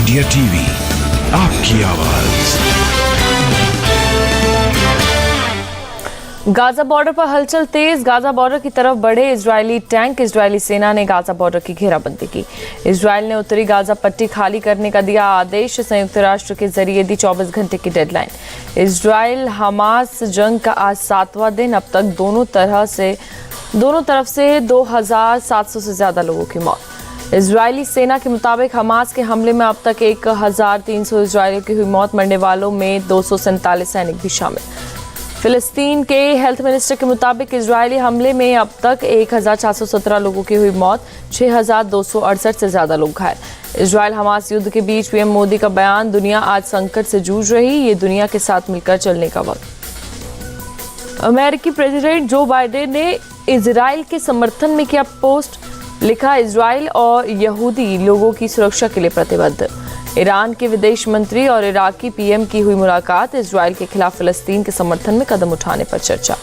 India TV, आपकी आवाज। Gaza border पर हलचल तेज। गाजा बॉर्डर की तरफ बढ़े इजरायली टैंक। इजरायली सेना ने गाजा बॉर्डर की घेराबंदी की। इजरायल ने उत्तरी गाजा पट्टी खाली करने का दिया आदेश। संयुक्त राष्ट्र के जरिए दी 24 घंटे की डेडलाइन। इजरायल हमास जंग का आज 7वां दिन। अब तक दोनों तरफ से 2700 से ज्यादा लोगों की मौत। इजरायली सेना के मुताबिक हमास के हमले में अब तक 1300 इजरायलियों की हुई मौत। मरने वालों में 247 सैनिक भी शामिल। फिलिस्तीन के हेल्थ मिनिस्टर के मुताबिक इजरायली हमले में अब तक 1417 लोगों की हुई मौत। 6268 से ज्यादा लोग घायल। इजरायल हमास युद्ध के बीच पीएम मोदी का बयान। दुनिया आज संकट से जूझ रही, ये दुनिया के साथ मिलकर चलने का वक्त। अमेरिकी प्रेसिडेंट जो बाइडेन ने इजरायल के समर्थन में किया पोस्ट। लिखा, इजरायल और यहूदी लोगों की सुरक्षा के लिए प्रतिबद्ध। ईरान के विदेश मंत्री और इराकी पीएम की हुई मुलाकात। इजरायल के खिलाफ फिलिस्तीन के समर्थन में कदम उठाने पर चर्चा।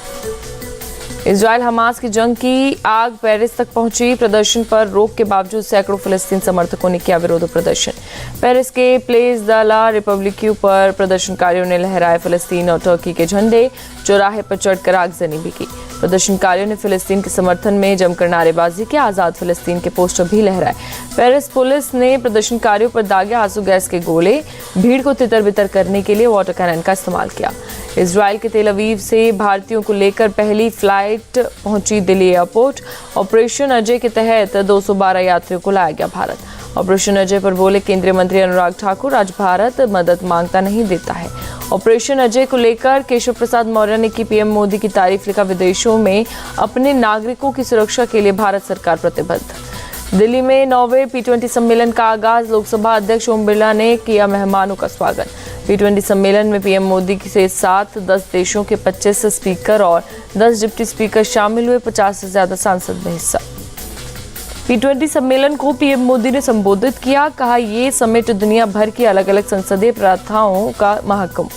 इजरायल हमास की जंग की आग पेरिस तक पहुंची। प्रदर्शन पर रोक के बावजूद सैकड़ों फिलिस्तीन समर्थकों ने किया विरोध प्रदर्शन। पेरिस के प्लेस द ला रिपब्लिक्यू पर प्रदर्शनकारियों ने लहराए फिलिस्तीन और तुर्की के झंडे। चौराहे पर चढ़कर आगजनी भी की। प्रदर्शनकारियों ने फिलिस्तीन के समर्थन में जमकर नारेबाजी की। आजाद फिलिस्तीन के पोस्टर भी लहराए। पेरिस पुलिस ने प्रदर्शनकारियों पर दागे आंसू गैस के गोले। भीड़ को तितर बितर करने के लिए वाटर कैनन का इस्तेमाल किया। इजरायल के तेल अवीव से भारतीयों को लेकर पहली फ्लाइट पहुंची दिल्ली एयरपोर्ट। ऑपरेशन अजय के तहत 212 यात्रियों को लाया गया भारत। ऑपरेशन अजय पर बोले केंद्रीय मंत्री अनुराग ठाकुर, आज भारत मदद मांगता नहीं देता है। ऑपरेशन अजय को लेकर केशव प्रसाद मौर्य ने की पीएम मोदी की तारीफ। लिखा, विदेशों में अपने नागरिकों की सुरक्षा के लिए भारत सरकार प्रतिबद्ध। दिल्ली में 9वें P20 सम्मेलन का आगाज। लोकसभा अध्यक्ष ओम बिरला ने किया मेहमानों का स्वागत। P20 सम्मेलन में पीएम मोदी के साथ 10 देशों के 25 स्पीकर और 10 डिप्टी स्पीकर शामिल हुए। 50 से ज्यादा सांसद ने हिस्सा। P20 सम्मेलन को पीएम मोदी ने संबोधित किया। कहा, ये समिट दुनिया भर की अलग अलग संसदीय प्रथाओं का महत्व।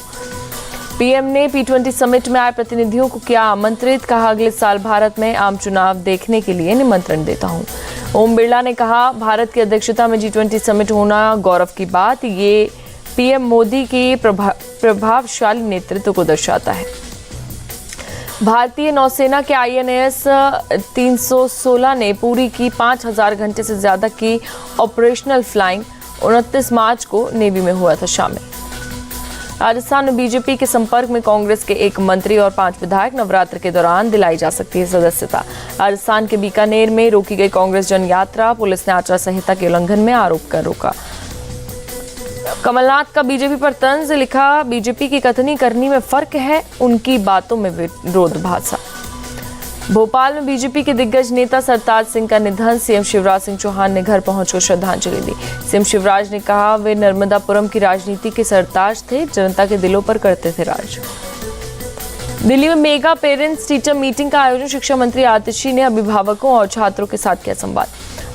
पीएम ने P20 समिट में आए प्रतिनिधियों को किया आमंत्रित। कहा, अगले साल भारत में आम चुनाव देखने के लिए निमंत्रण देता हूं। ओम बिरला ने कहा, भारत की अध्यक्षता में G20 समिट होना गौरव की बात। ये पीएम मोदी की प्रभावशाली नेतृत्व को दर्शाता है। भारतीय नौसेना के INS 316 ने पूरी की 5000 घंटे से ज्यादा की ऑपरेशनल फ्लाइंग। 29 मार्च को नेवी में हुआ था शामिल। राजस्थान में बीजेपी के संपर्क में कांग्रेस के एक मंत्री और 5 विधायक। नवरात्र के दौरान दिलाई जा सकती है सदस्यता। राजस्थान के बीकानेर में रोकी गई कांग्रेस जन यात्रा। पुलिस ने आचार संहिता के उल्लंघन में आरोप कर रोका। कमलनाथ का बीजेपी पर तंज। लिखा, बीजेपी की कथनी करनी में फर्क है, उनकी बातों में विरोधाभास। भोपाल में बीजेपी के दिग्गज नेता सरताज सिंह का निधन। सीएम शिवराज सिंह चौहान ने घर पहुंचकर श्रद्धांजलि दी। सीएम शिवराज ने कहा, वे नर्मदापुरम की राजनीति के सरताज थे, जनता के दिलों पर करते थे राज। दिल्ली में मेगा पेरेंट्स टीचर मीटिंग का आयोजन। शिक्षा मंत्री आतिशी ने अभिभावकों और छात्रों के साथ किया संवाद।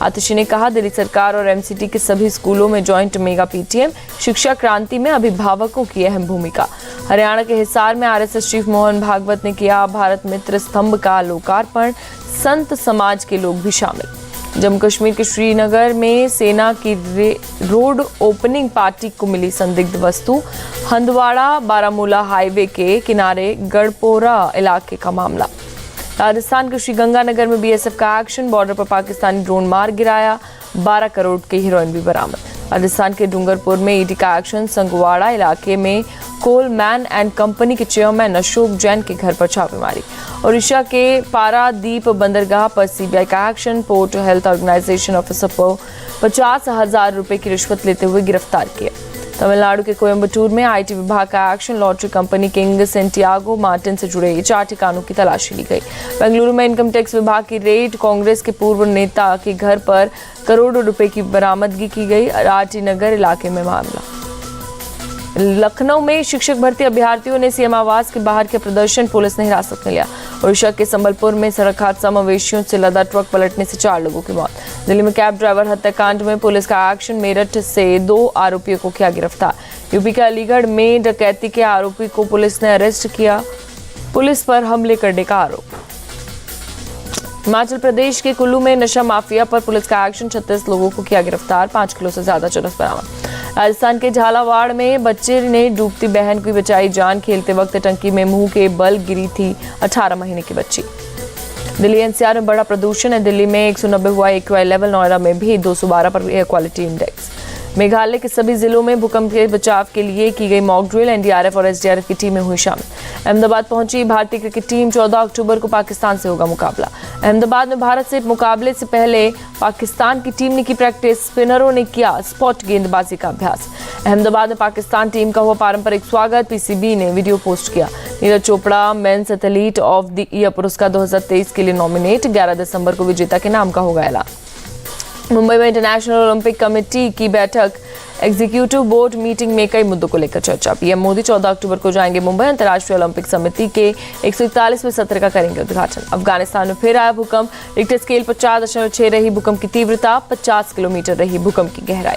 आतिशी ने कहा, दिल्ली सरकार और MCT के सभी स्कूलों में जॉइंट मेगा PTM शिक्षा क्रांति में अभिभावकों की अहम भूमिका। हरियाणा के हिसार में RSS चीफ मोहन भागवत ने किया भारत मित्र स्तंभ का लोकार्पण। संत समाज के लोग भी शामिल। जम्मू कश्मीर के श्रीनगर में सेना की रोड ओपनिंग पार्टी को मिली संदिग्ध वस्तु। हंदवाड़ा बारामूला हाईवे के किनारे गढ़पोरा इलाके का मामला। राजस्थान के श्रीगंगानगर में BSF का एक्शन। बॉर्डर पर पाकिस्तानी ड्रोन मार गिराया। 12 करोड़ की हीरोइन भी बरामद। राजस्थान के डूंगरपुर में ED का एक्शन। संगवाड़ा इलाके में कोलमैन एंड कंपनी के चेयरमैन अशोक जैन के घर पर छापेमारी। ओडिशा के पारादीप बंदरगाह पर CBI का action. Port health organisation officer को 50,000 रुपए की रिश्वत लेते हुए गिरफ्तार किया। तमिलनाडु के कोयम्बटूर में IT विभाग का action. Lottery company king Santiago Martin से जुड़े 4 ठिकानों की तलाशी ली गई। बेंगलुरु में इनकम टैक्स विभाग की रेड। कांग्रेस के पूर्व नेता के घर पर करोड़ों रुपए की बरामदगी की गई। RT नगर इलाके में मामला। लखनऊ में शिक्षक भर्ती अभ्यर्थियों ने CM आवास के बाहर के प्रदर्शन। पुलिस ने हिरासत में लिया। ओडिशा के संबलपुर में सड़क हादसा। मवेशियों से लदा ट्रक पलटने से 4 लोगों की मौत। दिल्ली में कैब ड्राइवर हत्याकांड में पुलिस का एक्शन। मेरठ से 2 आरोपियों को किया गिरफ्तार। यूपी के अलीगढ़ में डकैती के आरोपी को पुलिस ने अरेस्ट किया। पुलिस पर हमले करने का आरोप। हिमाचल प्रदेश के कुल्लू में नशा माफिया पर पुलिस का एक्शन। 36 लोगों को किया गिरफ्तार। 5 किलो से ज्यादा चरस बरामद। राजस्थान के झालावाड़ में बच्चे ने डूबती बहन की बचाई जान। खेलते वक्त टंकी में मुंह के बल गिरी थी 18 महीने की बच्ची। दिल्ली एनसीआर में बड़ा प्रदूषण है। दिल्ली में 190 हुआ एक्यूआई लेवल, नोएडा में भी 212 पर एयर क्वालिटी इंडेक्स। मेघालय के सभी जिलों में भूकंप के बचाव के लिए की गई मॉक ड्रिल। एनडीआरएफ और एसडीआरएफ की टीमें हुई शामिल। अहमदाबाद पहुंची भारतीय क्रिकेट टीम। 14 अक्टूबर को पाकिस्तान से होगा मुकाबला। अहमदाबाद में भारत से मुकाबले से पहले पाकिस्तान की टीम ने की प्रैक्टिस। स्पिनरों ने किया स्पॉट गेंदबाजी का अभ्यास। अहमदाबाद में पाकिस्तान टीम का हुआ पारंपरिक स्वागत। पीसीबी ने वीडियो पोस्ट किया। Neeraj Chopra men's athlete of the year पुरस्कार 2023 के लिए नॉमिनेट। 11 दिसंबर को विजेता के नाम का होगा ऐलान। मुंबई में इंटरनेशनल ओलंपिक कमेटी की बैठक। एग्जीक्यूटिव बोर्ड मीटिंग में कई मुद्दों को लेकर चर्चा। पीएम मोदी 14 अक्टूबर को जाएंगे मुंबई। अंतर्राष्ट्रीय ओलंपिक समिति के 141वें सत्र का करेंगे उद्घाटन। अफगानिस्तान में फिर आया भूकंप। रिक्टर स्केल पर 4.6 रही भूकंप की तीव्रता। 50 किलोमीटर रही भूकंप की गहराई।